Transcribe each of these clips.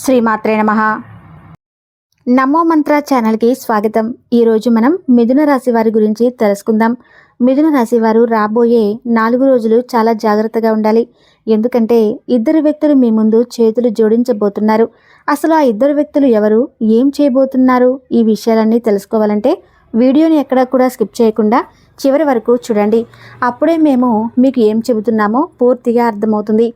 శ్రీమాత్రే నమః. నమో మంత్ర ఛానల్కి స్వాగతం. ఈరోజు మనం మిథున రాశి వారి గురించి తెలుసుకుందాం. మిథున రాశి వారు రాబోయే 4 రోజులు చాలా జాగ్రత్తగా ఉండాలి. ఎందుకంటే ఇద్దరు వ్యక్తులు మీ ముందు చేతులు జోడించబోతున్నారు. అసలు ఆ ఇద్దరు వ్యక్తులు ఎవరు, ఏం చేయబోతున్నారు, ఈ విషయాలన్నీ తెలుసుకోవాలంటే వీడియోని ఎక్కడా కూడా స్కిప్ చేయకుండా చివరి వరకు చూడండి. అప్పుడే మేము మీకు ఏం చెబుతున్నామో పూర్తిగా అర్థమవుతుంది.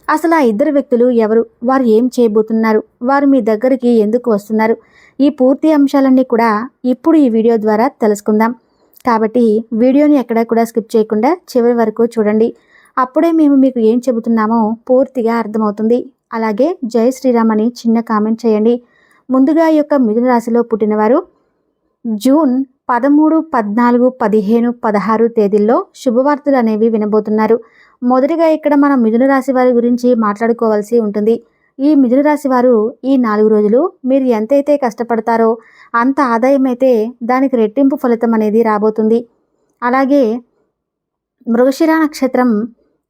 అసలు ఆ ఇద్దరు వ్యక్తులు ఎవరు, వారు ఏం చేయబోతున్నారు, వారు మీ దగ్గరికి ఎందుకు వస్తున్నారు, ఈ పూర్తి అంశాలన్నీ కూడా ఇప్పుడు ఈ వీడియో ద్వారా తెలుసుకుందాం. కాబట్టి వీడియోని ఎక్కడా కూడా స్కిప్ చేయకుండా చివరి వరకు చూడండి. అప్పుడే మేము మీకు ఏం చెబుతున్నామో పూర్తిగా అర్థమవుతుంది. అలాగే జై శ్రీరామ్ అని చిన్న కామెంట్ చేయండి. ముందుగా ఈ యొక్క మిథున రాశిలో పుట్టినవారు జూన్ 13, 14, 15, 16 తేదీల్లో శుభవార్తలు అనేవి వినబోతున్నారు. మొదటిగా ఇక్కడ మనం మిథున రాశి వారి గురించి మాట్లాడుకోవాల్సి ఉంటుంది. ఈ మిథున రాశి వారు ఈ 4 రోజులు మీరు ఎంతైతే కష్టపడతారో అంత ఆదాయం అయితే దానికి రెట్టింపు ఫలితం అనేది రాబోతుంది. అలాగే మృగశిర నక్షత్రం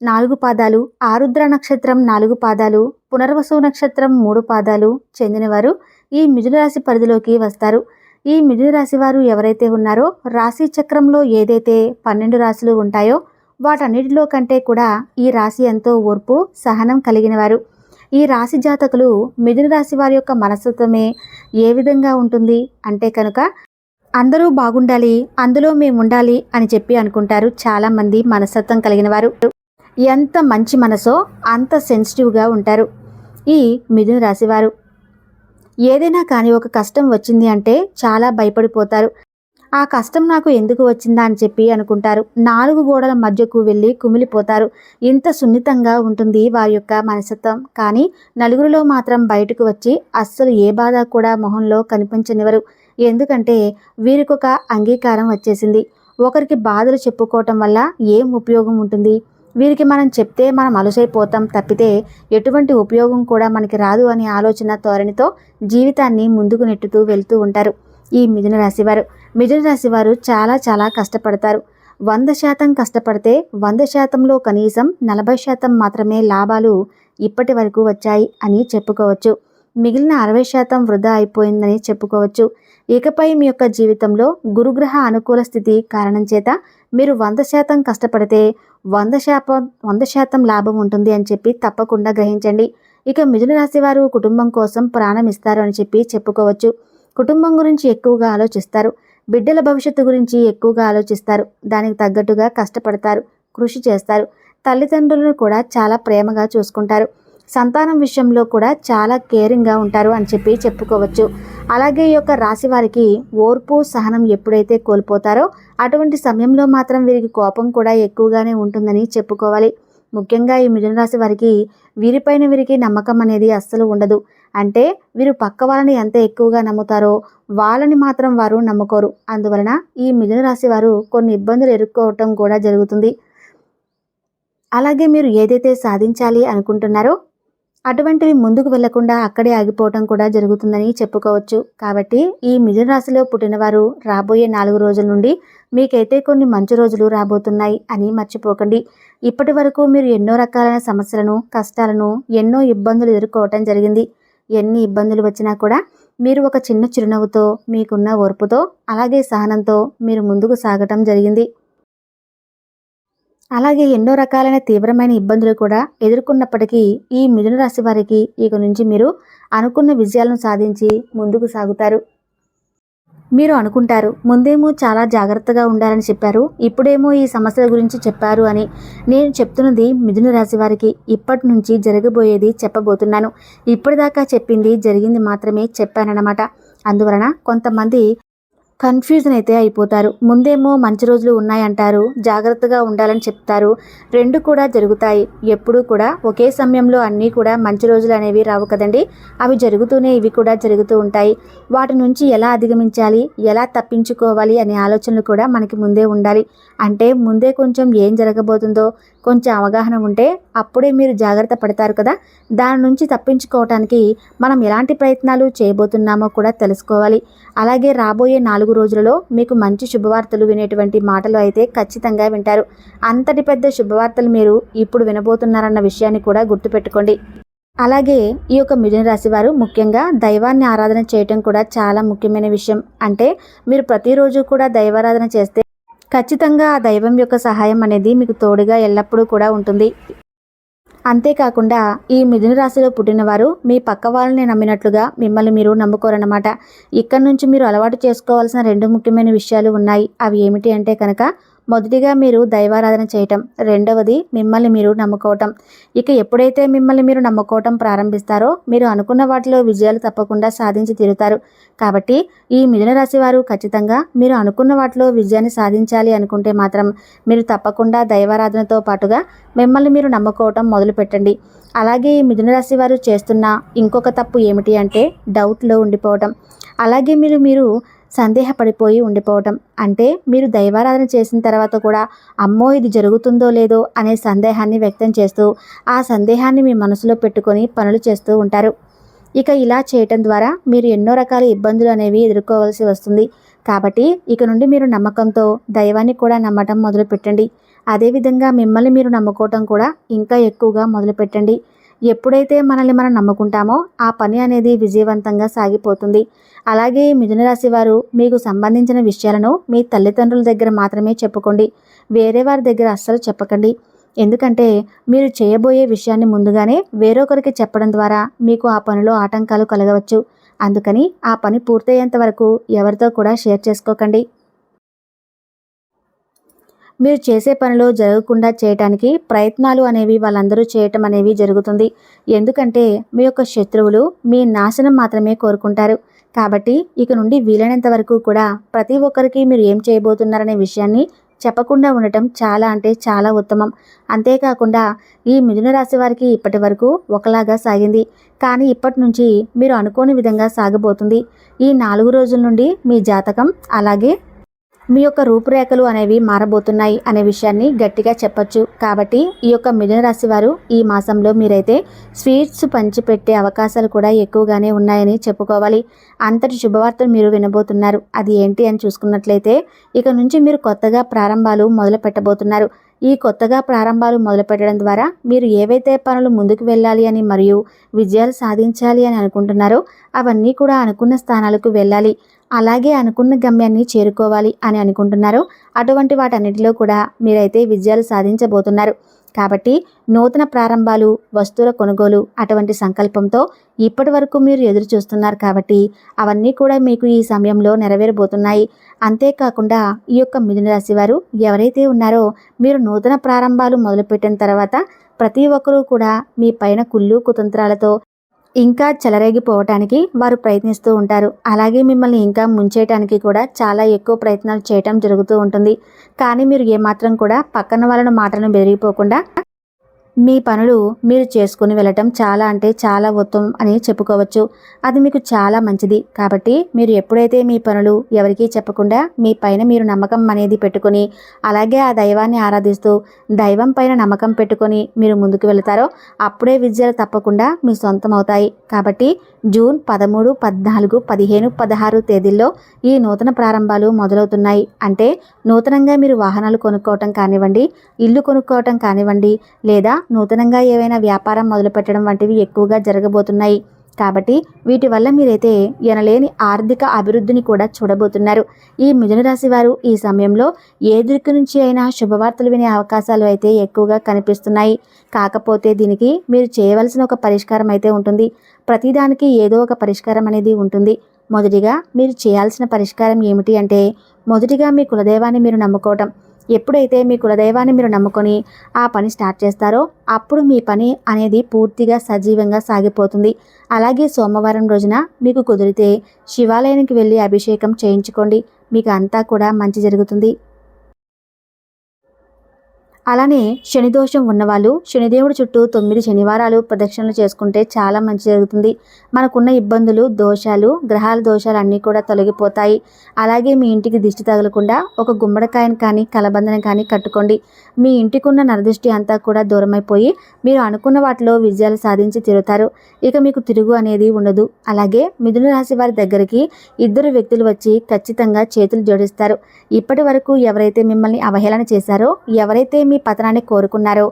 4 పాదాలు, ఆరుద్ర నక్షత్రం 4 పాదాలు, పునర్వసు నక్షత్రం 3 పాదాలు చెందినవారు ఈ మిథున రాశి పరిధిలోకి వస్తారు. ఈ మిథున రాశి వారు ఎవరైతే ఉన్నారో రాశి చక్రంలో ఏదైతే 12 రాశులు ఉంటాయో వాటన్నిటిలో కంటే కూడా ఈ రాశి ఎంతో ఓర్పు, సహనం కలిగిన వారు. ఈ రాశి జాతకులు మిథున రాశి వారి యొక్క మనస్తత్వమే ఏ విధంగా ఉంటుంది అంటే కనుక అందరూ బాగుండాలి, అందులో మేము ఉండాలి అని చెప్పి అనుకుంటారు. చాలామంది మనస్తత్వం కలిగిన వారు. ఎంత మంచి మనసో అంత సెన్సిటివ్గా ఉంటారు ఈ మిథున రాశి వారు. ఏదైనా కానీ ఒక కష్టం వచ్చింది అంటే చాలా భయపడిపోతారు. ఆ కష్టం నాకు ఎందుకు వచ్చిందా అని చెప్పి అనుకుంటారు. 4 గోడల మధ్యకు వెళ్ళి కుమిలిపోతారు. ఇంత సున్నితంగా ఉంటుంది వారి యొక్క మనస్తత్వం. కానీ నలుగురిలో మాత్రం బయటకు వచ్చి అస్సలు ఏ బాధ కూడా మొహంలో కనిపించనివ్వరు. ఎందుకంటే వీరికొక అంగీకారం వచ్చేసింది. ఒకరికి బాధలు చెప్పుకోవటం వల్ల ఏం ఉపయోగం ఉంటుంది, వీరికి మనం చెప్తే మనం అలసైపోతాం తప్పితే ఎటువంటి ఉపయోగం కూడా మనకి రాదు అనే ఆలోచన ధోరణితో జీవితాన్ని ముందుకు నెట్టుతూ వెళ్తూ ఉంటారు ఈ మిథున రాశి వారు. మిథున రాశి వారు చాలా చాలా కష్టపడతారు. 100% కష్టపడితే 100%లో కనీసం 40% మాత్రమే లాభాలు ఇప్పటి వరకు వచ్చాయి అని చెప్పుకోవచ్చు. మిగిలిన 60% వృధా అయిపోయిందని చెప్పుకోవచ్చు. ఇకపై మీ యొక్క జీవితంలో గురుగ్రహ అనుకూల స్థితి కారణం చేత మీరు 100% కష్టపడితే 100% లాభం ఉంటుంది అని చెప్పి తప్పకుండా గ్రహించండి. ఇక మిథున రాశి వారు కుటుంబం కోసం ప్రాణం ఇస్తారు అని చెప్పి చెప్పుకోవచ్చు. కుటుంబం గురించి ఎక్కువగా ఆలోచిస్తారు. బిడ్డల భవిష్యత్తు గురించి ఎక్కువగా ఆలోచిస్తారు. దానికి తగ్గట్టుగా కష్టపడతారు, కృషి చేస్తారు. తల్లిదండ్రులను కూడా చాలా ప్రేమగా చూసుకుంటారు. సంతానం విషయంలో కూడా చాలా కేరింగ్గా ఉంటారు అని చెప్పి చెప్పుకోవచ్చు. అలాగే ఈ యొక్క రాశి వారికి ఓర్పు, సహనం ఎప్పుడైతే కోల్పోతారో అటువంటి సమయంలో మాత్రం వీరికి కోపం కూడా ఎక్కువగానే ఉంటుందని చెప్పుకోవాలి. ముఖ్యంగా ఈ మిథున రాశి వారికి వీరిపైన వీరికి నమ్మకం అనేది అస్సలు ఉండదు. అంటే వీరు పక్క వాళ్ళని ఎంత ఎక్కువగా నమ్ముతారో వాళ్ళని మాత్రం వారు నమ్ముకోరు. అందువలన ఈ మిథున రాశి వారు కొన్ని ఇబ్బందులు ఎదుర్కోవటం కూడా జరుగుతుంది. అలాగే మీరు ఏదైతే సాధించాలి అనుకుంటున్నారో అటువంటివి ముందుకు వెళ్లకుండా అక్కడే ఆగిపోవటం కూడా జరుగుతుందని చెప్పుకోవచ్చు. కాబట్టి ఈ మిథున రాశిలో పుట్టినవారు రాబోయే 4 రోజుల నుండి మీకైతే కొన్ని మంచి రోజులు రాబోతున్నాయి అని మర్చిపోకండి. ఇప్పటి వరకు మీరు ఎన్నో రకాలైన సమస్యలను, కష్టాలను, ఎన్నో ఇబ్బందులు ఎదుర్కోవటం జరిగింది. ఎన్ని ఇబ్బందులు వచ్చినా కూడా మీరు ఒక చిన్న చిరునవ్వుతో, మీకున్న ఓర్పుతో, అలాగే సహనంతో మీరు ముందుకు సాగటం జరిగింది. అలాగే ఎన్నో రకాలైన తీవ్రమైన ఇబ్బందులు కూడా ఎదుర్కొన్నప్పటికీ ఈ మిథున రాశి వారికి ఇక నుంచి మీరు అనుకున్న విజయాలను సాధించి ముందుకు సాగుతారు. మీరు అనుకుంటారు ముందేమో చాలా జాగ్రత్తగా ఉండాలని చెప్పారు, ఇప్పుడేమో ఈ సమస్యల గురించి చెప్పారు అని. నేను చెప్తున్నది మిథున రాశి వారికి ఇప్పటి నుంచి జరగబోయేది చెప్పబోతున్నాను. ఇప్పటిదాకా చెప్పింది జరిగింది మాత్రమే చెప్పానన్నమాట. అందువలన కొంతమంది కన్ఫ్యూజన్ అయితే అయిపోతారు. ముందేమో మంచి రోజులు ఉన్నాయంటారు, జాగ్రత్తగా ఉండాలని చెప్తారు. 2 కూడా జరుగుతాయి. ఎప్పుడూ కూడా ఒకే సమయంలో అన్నీ కూడా మంచి రోజులు అనేవి రావు కదండి. అవి జరుగుతూనే ఇవి కూడా జరుగుతూ ఉంటాయి. వాటి నుంచి ఎలా అధిగమించాలి, ఎలా తప్పించుకోవాలి అనే ఆలోచనలు కూడా మనకి ముందే ఉండాలి. అంటే ముందే కొంచెం ఏం జరగబోతుందో కొంచెం అవగాహన ఉంటే అప్పుడే మీరు జాగ్రత్త పడతారు కదా. దాని నుంచి తప్పించుకోవటానికి మనం ఎలాంటి ప్రయత్నాలు చేయబోతున్నామో కూడా తెలుసుకోవాలి. అలాగే రాబోయే 4 రోజులలో మీకు మంచి శుభవార్తలు వినేటువంటి మాటలు అయితే ఖచ్చితంగా వింటారు. అంతటి పెద్ద శుభవార్తలు మీరు ఇప్పుడు వినబోతున్నారన్న విషయాన్ని కూడా గుర్తుపెట్టుకోండి. అలాగే ఈ యొక్క మిథున రాశి వారు ముఖ్యంగా దైవాన్ని ఆరాధన చేయటం కూడా చాలా ముఖ్యమైన విషయం. అంటే మీరు ప్రతిరోజు కూడా దైవారాధన చేస్తే ఖచ్చితంగా ఆ దైవం యొక్క సహాయం అనేది మీకు తోడుగా ఎల్లప్పుడూ కూడా ఉంటుంది. అంతేకాకుండా ఈ మిథున రాశిలో పుట్టినవారు మీ పక్క వాళ్ళని నమ్మినట్లుగా మిమ్మల్ని మీరు నమ్ముకోరన్నమాట. ఇక్కడ నుంచి మీరు అలవాటు చేసుకోవాల్సిన 2 ముఖ్యమైన విషయాలు ఉన్నాయి. అవి ఏమిటి అంటే కనుక, మొదటిగా మీరు దైవారాధన చేయటం, రెండవది మిమ్మల్ని మీరు నమ్ముకోవటం. ఇక ఎప్పుడైతే మిమ్మల్ని మీరు నమ్ముకోవటం ప్రారంభిస్తారో మీరు అనుకున్న వాటిలో విజయాలు తప్పకుండా సాధించి తీరుతారు. కాబట్టి ఈ మిథున రాశి వారు ఖచ్చితంగా మీరు అనుకున్న వాటిలో విజయాన్ని సాధించాలి అనుకుంటే మాత్రం మీరు తప్పకుండా దైవారాధనతో పాటుగా మిమ్మల్ని మీరు నమ్ముకోవటం మొదలుపెట్టండి. అలాగే ఈ మిథున రాశి వారు చేస్తున్న ఇంకొక తప్పు ఏమిటి అంటే డౌట్లో ఉండిపోవటం. అలాగే మీరు సందేహపడిపోయి ఉండిపోవటం. అంటే మీరు దైవారాధన చేసిన తర్వాత కూడా అమ్మో ఇది జరుగుతుందో లేదో అనే సందేహాన్ని వ్యక్తం చేస్తూ ఆ సందేహాన్ని మీ మనసులో పెట్టుకొని పనులు చేస్తూ ఉంటారు. ఇక ఇలా చేయటం ద్వారా మీరు ఎన్నో రకాల ఇబ్బందులు అనేవి ఎదుర్కోవాల్సి వస్తుంది. కాబట్టి ఇక నుండి మీరు నమ్మకంతో దైవాన్ని కూడా నమ్మటం మొదలుపెట్టండి. అదేవిధంగా మిమ్మల్ని మీరు నమ్ముకోవటం కూడా ఇంకా ఎక్కువగా మొదలుపెట్టండి. ఎప్పుడైతే మనల్ని మనం నమ్ముకుంటామో ఆ పని అనేది విజయవంతంగా సాగిపోతుంది. అలాగే మిథున రాశి వారు మీకు సంబంధించిన విషయాలను మీ తల్లిదండ్రుల దగ్గర మాత్రమే చెప్పుకోండి. వేరే వారి దగ్గర అస్సలు చెప్పకండి. ఎందుకంటే మీరు చేయబోయే విషయాన్ని ముందుగానే వేరొకరికి చెప్పడం ద్వారా మీకు ఆ పనిలో ఆటంకాలు కలగవచ్చు. అందుకని ఆ పని పూర్తయ్యేంత వరకు ఎవరితో కూడా షేర్ చేసుకోకండి. మీరు చేసే పనిలో జరగకుండా చేయటానికి ప్రయత్నాలు అనేవి వాళ్ళందరూ చేయటం అనేవి జరుగుతుంది. ఎందుకంటే మీ యొక్క శత్రువులు మీ నాశనం మాత్రమే కోరుకుంటారు. కాబట్టి ఇక నుండి వీలైనంత వరకు కూడా ప్రతి ఒక్కరికి మీరు ఏం చేయబోతున్నారనే విషయాన్ని చెప్పకుండా ఉండటం చాలా అంటే చాలా ఉత్తమం. అంతేకాకుండా ఈ మిథున రాశి వారికి ఇప్పటి వరకు ఒకలాగా సాగింది. కానీ ఇప్పటి నుంచి మీరు అనుకోని విధంగా సాగబోతుంది. ఈ 4 రోజుల నుండి మీ జాతకం అలాగే మీ యొక్క రూపురేఖలు అనేవి మారబోతున్నాయి అనే విషయాన్ని గట్టిగా చెప్పొచ్చు. కాబట్టి ఈ యొక్క మిథున రాశి వారు ఈ మాసంలో మీరైతే స్వీట్స్ పంచిపెట్టే అవకాశాలు కూడా ఎక్కువగానే ఉన్నాయని చెప్పుకోవాలి. అంతటి శుభవార్తలు మీరు వినబోతున్నారు. అది ఏంటి అని చూసుకున్నట్లయితే ఇక నుంచి మీరు కొత్తగా ప్రారంభాలు మొదలు పెట్టబోతున్నారు. ఈ కొత్తగా ప్రారంభాలు మొదలుపెట్టడం ద్వారా మీరు ఏవైతే పనులు ముందుకు వెళ్ళాలి అని మరియు విజయాలు సాధించాలి అని అనుకుంటున్నారో అవన్నీ కూడా అనుకున్న స్థానాలకు వెళ్ళాలి, అలాగే అనుకున్న గమ్యాన్ని చేరుకోవాలి అని అనుకుంటున్నారో అటువంటి వాటన్నిటిలో కూడా మీరైతే విజయాలు సాధించబోతున్నారు. కాబట్టి నూతన ప్రారంభాలు, వస్తువుల కొనుగోలు అటువంటి సంకల్పంతో ఇప్పటి వరకు మీరు ఎదురు చూస్తున్నారు. కాబట్టి అవన్నీ కూడా మీకు ఈ సమయంలో నెరవేరబోతున్నాయి. అంతేకాకుండా ఈ యొక్క మిథున రాశి వారు ఎవరైతే ఉన్నారో మీరు నూతన ప్రారంభాలు మొదలుపెట్టిన తర్వాత ప్రతి ఒక్కరూ కూడా మీ పైన కుళ్ళు కుతంత్రాలతో ఇంకా చెలరేగిపోవటానికి వారు ప్రయత్నిస్తూ ఉంటారు. అలాగే మిమ్మల్ని ఇంకా ముంచేయటానికి కూడా చాలా ఎక్కువ ప్రయత్నాలు చేయటం జరుగుతూ ఉంటుంది. కానీ మీరు ఏమాత్రం కూడా పక్కన వాళ్ళ మాటలను బెదిరిపోకుండా మీ పనులు మీరు చేసుకుని వెళ్ళటం చాలా అంటే చాలా ఉత్తమం అని చెప్పుకోవచ్చు. అది మీకు చాలా మంచిది. కాబట్టి మీరు ఎప్పుడైతే మీ పనులు ఎవరికీ చెప్పకుండా మీ పైన మీరు నమ్మకం అనేది పెట్టుకొని అలాగే ఆ దైవాన్ని ఆరాధిస్తూ దైవం పైన నమ్మకం పెట్టుకొని మీరు ముందుకు వెళతారో అప్పుడే విజయాలు తప్పకుండా మీ సొంతం అవుతాయి. కాబట్టి జూన్ 13, 14, 15, 16 తేదీల్లో ఈ నూతన ప్రారంభాలు మొదలవుతున్నాయి. అంటే నూతనంగా మీరు వాహనాలు కొనుక్కోవటం కానివ్వండి, ఇల్లు కొనుక్కోవటం కానివ్వండి, లేదా నూతనంగా ఏవైనా వ్యాపారం మొదలుపెట్టడం వంటివి ఎక్కువగా జరగబోతున్నాయి. కాబట్టి వీటి వల్ల మీరైతే ఎనలేని ఆర్థిక అభివృద్ధిని కూడా చూడబోతున్నారు. ఈ మిథున రాశి వారు ఈ సమయంలో ఏ దిక్కు నుంచి అయినా శుభవార్తలు వినే అవకాశాలు అయితే ఎక్కువగా కనిపిస్తున్నాయి. కాకపోతే దీనికి మీరు చేయవలసిన ఒక పరిష్కారం అయితే ఉంటుంది. ప్రతిదానికి ఏదో ఒక పరిష్కారం అనేది ఉంటుంది. మొదటిగా మీరు చేయాల్సిన పరిష్కారం ఏమిటి అంటే మొదటిగా మీ కులదైవాన్ని మీరు నమ్ముకోవటం. ఎప్పుడైతే మీ కులదైవాన్ని మీరు నమ్ముకొని ఆ పని స్టార్ట్ చేస్తారో అప్పుడు మీ పని అనేది పూర్తిగా సజీవంగా సాగిపోతుంది. అలాగే సోమవారం రోజున మీకు కుదిరితే శివాలయానికి వెళ్ళి అభిషేకం చేయించుకోండి. మీకు అంతా కూడా మంచి జరుగుతుంది. అలానే శనిదోషం ఉన్నవాళ్ళు శనిదేవుడి చుట్టూ 9 శనివారాలు ప్రదక్షిణలు చేసుకుంటే చాలా మంచి జరుగుతుంది. మనకున్న ఇబ్బందులు, దోషాలు, గ్రహాల దోషాలు అన్నీ కూడా తొలగిపోతాయి. అలాగే మీ ఇంటికి దిష్టి తగలకుండా ఒక గుమ్మడికాయను కానీ కలబందను కానీ కట్టుకోండి. మీ ఇంటికున్న నరదృష్టి అంతా కూడా దూరమైపోయి మీరు అనుకున్న వాటిలో విజయాలు సాధించి తీరుతారు. ఇక మీకు తిరుగు అనేది ఉండదు. అలాగే మిథున రాశి వారి దగ్గరికి 2 వ్యక్తులు వచ్చి ఖచ్చితంగా చేతులు జోడిస్తారు. ఇప్పటి వరకు ఎవరైతే మిమ్మల్ని అవహేళన చేశారో, ఎవరైతే మీ పతనాన్ని కోరుకున్నారో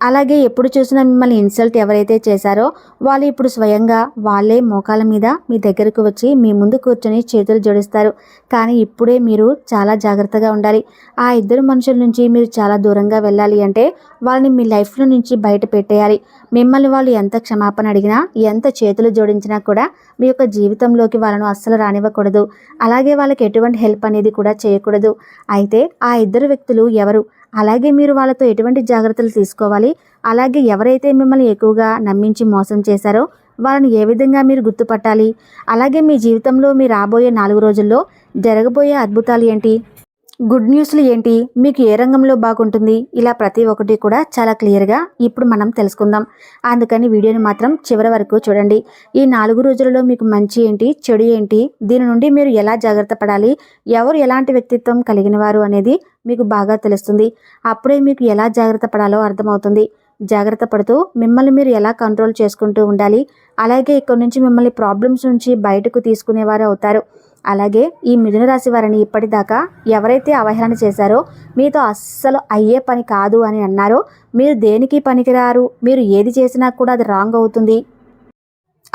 అలాగే ఎప్పుడు చూసినా మిమ్మల్ని ఇన్సల్ట్ ఎవరైతే చేశారో వాళ్ళు ఇప్పుడు స్వయంగా వాళ్ళే మోకాల మీద మీ దగ్గరకు వచ్చి మీ ముందు కూర్చొని చేతులు జోడిస్తారు. కానీ ఇప్పుడే మీరు చాలా జాగ్రత్తగా ఉండాలి. ఆ ఇద్దరు మనుషుల నుంచి మీరు చాలా దూరంగా వెళ్ళాలి అంటే వాళ్ళని మీ లైఫ్లో నుంచి బయట పెట్టేయాలి. మిమ్మల్ని వాళ్ళు ఎంత క్షమాపణ అడిగినా, ఎంత చేతులు జోడించినా కూడా మీ యొక్క జీవితంలోకి వాళ్ళను అస్సలు రానివ్వకూడదు. అలాగే వాళ్ళకి ఎటువంటి హెల్ప్ అనేది కూడా చేయకూడదు. అయితే ఆ ఇద్దరు వ్యక్తులు ఎవరు, అలాగే మీరు వాళ్ళతో ఎటువంటి జాగ్రత్తలు తీసుకోవాలి, అలాగే ఎవరైతే మిమ్మల్ని ఎక్కువగా నమ్మించి మోసం చేశారో వాళ్ళని ఏ విధంగా మీరు గుర్తుపట్టాలి, అలాగే మీ జీవితంలో మీ రాబోయే 4 రోజుల్లో జరగబోయే అద్భుతాలు ఏంటి, గుడ్ న్యూస్లు ఏంటి, మీకు ఏ రంగంలో బాగుంటుంది, ఇలా ప్రతి ఒక్కటి కూడా చాలా క్లియర్గా ఇప్పుడు మనం తెలుసుకుందాం. అందుకని వీడియోని మాత్రం చివరి వరకు చూడండి. ఈ 4 రోజులలో మీకు మంచి ఏంటి, చెడు ఏంటి, దీని నుండి మీరు ఎలా జాగ్రత్త పడాలి, ఎవరు ఎలాంటి వ్యక్తిత్వం కలిగిన వారు అనేది మీకు బాగా తెలుస్తుంది. అప్పుడే మీకు ఎలా జాగ్రత్త పడాలో అర్థమవుతుంది. జాగ్రత్త పడుతూ మిమ్మల్ని మీరు ఎలా కంట్రోల్ చేసుకుంటూ ఉండాలి, అలాగే ఇక్కడ నుంచి మిమ్మల్ని ప్రాబ్లమ్స్ నుంచి బయటకు తీసుకునేవారు అవుతారు. అలాగే ఈ మిథున రాశి వారిని ఇప్పటిదాకా ఎవరైతే అవహేళన చేశారో, మీతో అస్సలు అయ్యే పని కాదు అని అన్నారో, మీరు దేనికి పనికిరారు, మీరు ఏది చేసినా కూడా అది రాంగ్ అవుతుంది,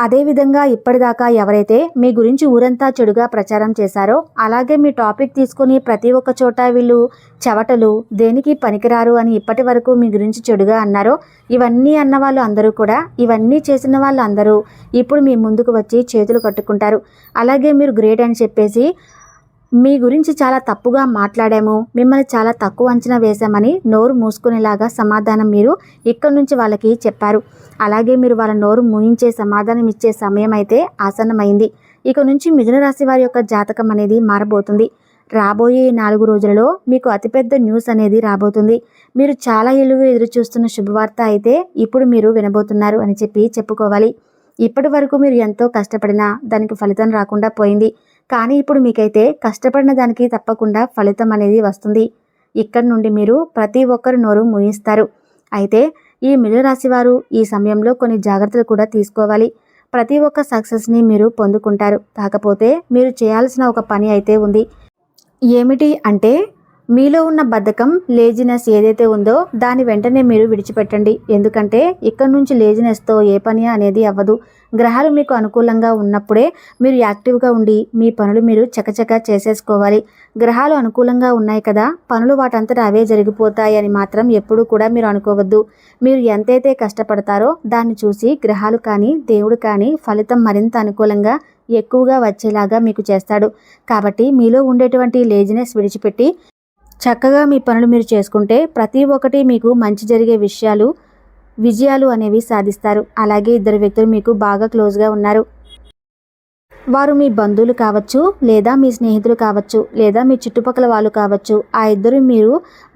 అదేవిధంగా ఇప్పటిదాకా ఎవరైతే మీ గురించి ఊరంతా చెడుగా ప్రచారం చేశారో, అలాగే మీ టాపిక్ తీసుకుని ప్రతి ఒక్క చోట వీళ్ళు చవటలు, దేనికి పనికిరారు అని ఇప్పటి వరకు మీ గురించి చెడుగా అన్నారో, ఇవన్నీ అన్న వాళ్ళు అందరూ కూడా, ఇవన్నీ చేసిన వాళ్ళు అందరూ ఇప్పుడు మీ ముందుకు వచ్చి చేతులు కట్టుకుంటారు. అలాగే మీరు గ్రేట్ అని చెప్పేసి మీ గురించి చాలా తప్పుగా మాట్లాడాము, మిమ్మల్ని చాలా తక్కువ అంచనా వేశామని నోరు మూసుకునేలాగా సమాధానం మీరు ఇక్కడి నుంచి వాళ్ళకి చెప్పారు. అలాగే మీరు వాళ్ళ నోరు మూయించే సమాధానం ఇచ్చే సమయం అయితే ఆసన్నమైంది. ఇక నుంచి మిథున రాశి వారి యొక్క జాతకం అనేది మారబోతుంది. రాబోయే 4 రోజులలో మీకు అతిపెద్ద న్యూస్ అనేది రాబోతుంది. మీరు చాలా ఏళ్ళుగా ఎదురు చూస్తున్న శుభవార్త అయితే ఇప్పుడు మీరు వినబోతున్నారు అని చెప్పుకోవాలి. ఇప్పటి వరకు మీరు ఎంతో కష్టపడినా దానికి ఫలితం రాకుండా పోయింది. కానీ ఇప్పుడు మీకైతే కష్టపడిన దానికి తప్పకుండా ఫలితం అనేది వస్తుంది. ఇక్కడి నుండి మీరు ప్రతి ఒక్కరు నోరు మూయిస్తారు. అయితే ఈ మిథున రాశి వారు ఈ సమయంలో కొన్ని జాగ్రత్తలు కూడా తీసుకోవాలి. ప్రతి ఒక్క సక్సెస్ని మీరు పొందుకుంటారు. కాకపోతే మీరు చేయాల్సిన ఒక పని అయితే ఉంది. ఏమిటి అంటే మీలో ఉన్న బద్ధకం, లేజినెస్ ఏదైతే ఉందో దాని వెంటనే మీరు విడిచిపెట్టండి. ఎందుకంటే ఇక్కడ నుంచి లేజినెస్తో ఏ పని అనేది అవ్వదు. గ్రహాలు మీకు అనుకూలంగా ఉన్నప్పుడే మీరు యాక్టివ్గా ఉండి మీ పనులు మీరు చకచకా చేసేసుకోవాలి. గ్రహాలు అనుకూలంగా ఉన్నాయి కదా, పనులు వాటంతటా అవే జరిగిపోతాయి అని మాత్రం ఎప్పుడూ కూడా మీరు అనుకోవద్దు. మీరు ఎంతైతే కష్టపడతారో దాన్ని చూసి గ్రహాలు కానీ, దేవుడు కానీ ఫలితం మరింత అనుకూలంగా ఎక్కువగా వచ్చేలాగా మీకు చేస్తాడు. కాబట్టి మీలో ఉండేటువంటి లేజినెస్ విడిచిపెట్టి చక్కగా మీ పనులు మీరు చేసుకుంటే ప్రతి ఒక్కటి మీకు మంచి జరిగే విజయాలు అనేవి సాధిస్తారు. అలాగే ఇద్దరు వ్యక్తులు మీకు బాగా క్లోజ్గా ఉన్నారు. వారు మీ బంధువులు కావచ్చు, లేదా మీ స్నేహితులు కావచ్చు, లేదా మీ చుట్టుపక్కల వాళ్ళు కావచ్చు. ఆ ఇద్దరు మీరు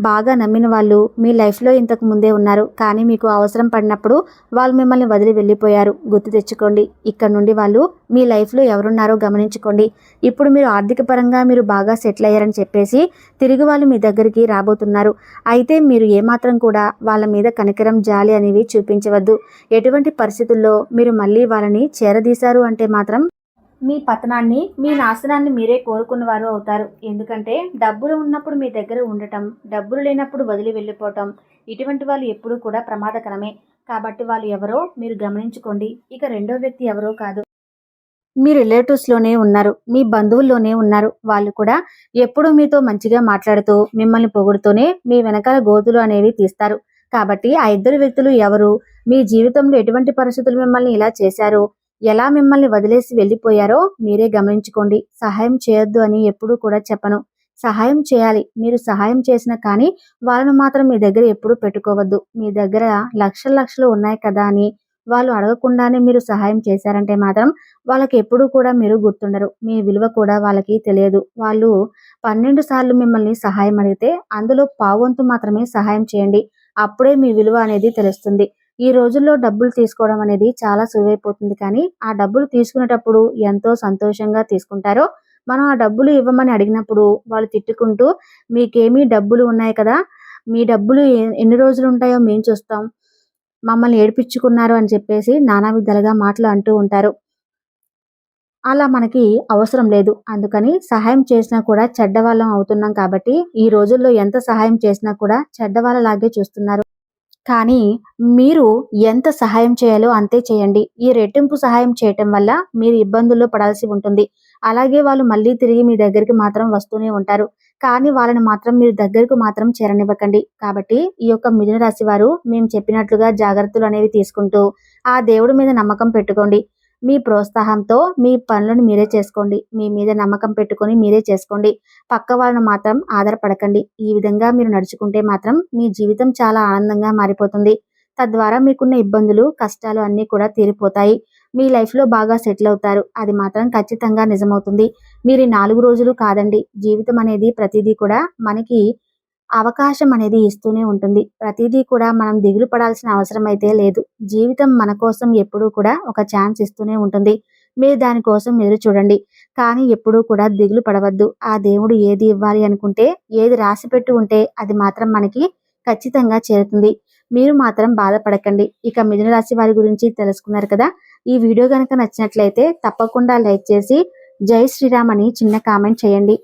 బాగా నమ్మిన వాళ్ళు మీ లైఫ్లో ఇంతకు ముందే ఉన్నారు. కానీ మీకు అవసరం పడినప్పుడు వాళ్ళు మిమ్మల్ని వదిలి వెళ్ళిపోయారు. గుర్తు తెచ్చుకోండి. ఇక్కడ నుండి వాళ్ళు మీ లైఫ్లో ఎవరున్నారో గమనించుకోండి. ఇప్పుడు మీరు ఆర్థిక పరంగా మీరు బాగా సెటిల్ అయ్యారని చెప్పేసి తిరిగి వాళ్ళు మీ దగ్గరికి రాబోతున్నారు. అయితే మీరు ఏమాత్రం కూడా వాళ్ళ మీద కనికరం, జాలి అనేవి చూపించవద్దు. ఎటువంటి పరిస్థితుల్లో మీరు మళ్ళీ వాళ్ళని చేరదీశారు అంటే మాత్రం మీ పతనాన్ని, మీ నాశనాన్ని మీరే కోరుకున్నవారు అవుతారు. ఎందుకంటే డబ్బులు ఉన్నప్పుడు మీ దగ్గర ఉండటం, డబ్బులు లేనప్పుడు వదిలి వెళ్ళిపోవటం, ఇటువంటి వాళ్ళు ఎప్పుడూ కూడా ప్రమాదకరమే. కాబట్టి వాళ్ళు ఎవరో మీరు గమనించుకోండి. ఇక రెండో వ్యక్తి ఎవరో కాదు, మీ రిలేటివ్స్లోనే ఉన్నారు, మీ బంధువుల్లోనే ఉన్నారు. వాళ్ళు కూడా ఎప్పుడూ మీతో మంచిగా మాట్లాడుతూ మిమ్మల్ని పొగుడుతూనే మీ వెనకాల గోతులు అనేవి తీస్తారు. కాబట్టి ఆ ఇద్దరు వ్యక్తులు ఎవరు, మీ జీవితంలో ఎటువంటి పరిస్థితులు మిమ్మల్ని ఇలా చేశారు, ఎలా మిమ్మల్ని వదిలేసి వెళ్ళిపోయారో మీరే గమనించుకోండి. సహాయం చేయొద్దు అని ఎప్పుడూ కూడా చెప్పను. సహాయం చేయాలి. మీరు సహాయం చేసినా కానీ వాళ్ళను మాత్రం మీ దగ్గర ఎప్పుడూ పెట్టుకోవద్దు. మీ దగ్గర లక్షలు ఉన్నాయి కదా అని వాళ్ళు అడగకుండానే మీరు సహాయం చేశారంటే మాత్రం వాళ్ళకి ఎప్పుడూ కూడా మీరు గుర్తుండరు. మీ విలువ కూడా వాళ్ళకి తెలియదు. వాళ్ళు 12 సార్లు మిమ్మల్ని సహాయం అడిగితే అందులో పావంతు మాత్రమే సహాయం చేయండి. అప్పుడే మీ విలువ అనేది తెలుస్తుంది. ఈ రోజుల్లో డబ్బులు తీసుకోవడం అనేది చాలా సులువైపోతుంది. కానీ ఆ డబ్బులు తీసుకునేటప్పుడు ఎంతో సంతోషంగా తీసుకుంటారో, మనం ఆ డబ్బులు ఇవ్వమని అడిగినప్పుడు వాళ్ళు తిట్టుకుంటూ మీకేమీ డబ్బులు ఉన్నాయి కదా, మీ డబ్బులు ఎన్ని రోజులు ఉంటాయో మేము చూస్తాం, మమ్మల్ని ఏడిపించుకున్నారు అని చెప్పేసి నానా విధాలుగా మాటలు అంటూ ఉంటారు. అలా మనకి అవసరం లేదు. అందుకని సహాయం చేసినా కూడా చెడ్డవాళ్ళం అవుతున్నాం. కాబట్టి ఈ రోజుల్లో ఎంత సహాయం చేసినా కూడా చెడ్డవాళ్ళలాగే చూస్తున్నారు. కానీ మీరు ఎంత సహాయం చేయాలో అంతే చేయండి. ఈ రెట్టింపు సహాయం చేయటం వల్ల మీరు ఇబ్బందుల్లో పడాల్సి ఉంటుంది. అలాగే వాళ్ళు మళ్ళీ తిరిగి మీ దగ్గరికి మాత్రం వస్తూనే ఉంటారు. కానీ వాళ్ళని మాత్రం మీరు దగ్గరకు మాత్రం చేరనివ్వకండి. కాబట్టి ఈ యొక్క మిథున రాశి వారు మేము చెప్పినట్లుగా జాగ్రత్తలు అనేవి తీసుకుంటూ ఆ దేవుడి మీద నమ్మకం పెట్టుకోండి. మీ ప్రోత్సాహంతో మీ పనులను మీరే చేసుకోండి. మీ మీద నమ్మకం పెట్టుకొని మీరే చేసుకోండి. పక్క వాళ్ళని మాత్రం ఆధారపడకండి. ఈ విధంగా మీరు నడుచుకుంటే మాత్రం మీ జీవితం చాలా ఆనందంగా మారిపోతుంది. తద్వారా మీకున్న ఇబ్బందులు, కష్టాలు అన్నీ కూడా తీరిపోతాయి. మీ లైఫ్‌లో బాగా సెటిల్ అవుతారు. అది మాత్రం ఖచ్చితంగా నిజమవుతుంది. మీరు ఈ 4 రోజులు కాదండి. జీవితం అనేది ప్రతీదీ కూడా మనకి అవకాశం అనేది ఇస్తూనే ఉంటుంది. ప్రతీదీ కూడా మనం దిగులు పడాల్సిన అవసరం అయితే లేదు. జీవితం మన కోసం ఎప్పుడూ కూడా ఒక ఛాన్స్ ఇస్తూనే ఉంటుంది. మీరు దాని కోసం ఎదురు చూడండి. కానీ ఎప్పుడూ కూడా దిగులు పడవద్దు. ఆ దేవుడు ఏది ఇవ్వాలి అనుకుంటే, ఏది రాసిపెట్టి ఉంటే అది మాత్రం మనకి ఖచ్చితంగా చేరుతుంది. మీరు మాత్రం బాధపడకండి. ఇక మిథున రాశి వారి గురించి తెలుసుకున్నారు కదా! ఈ వీడియో గనక నచ్చినట్లయితే తప్పకుండా లైక్ చేసి జై శ్రీరామ్ అని చిన్న కామెంట్ చేయండి.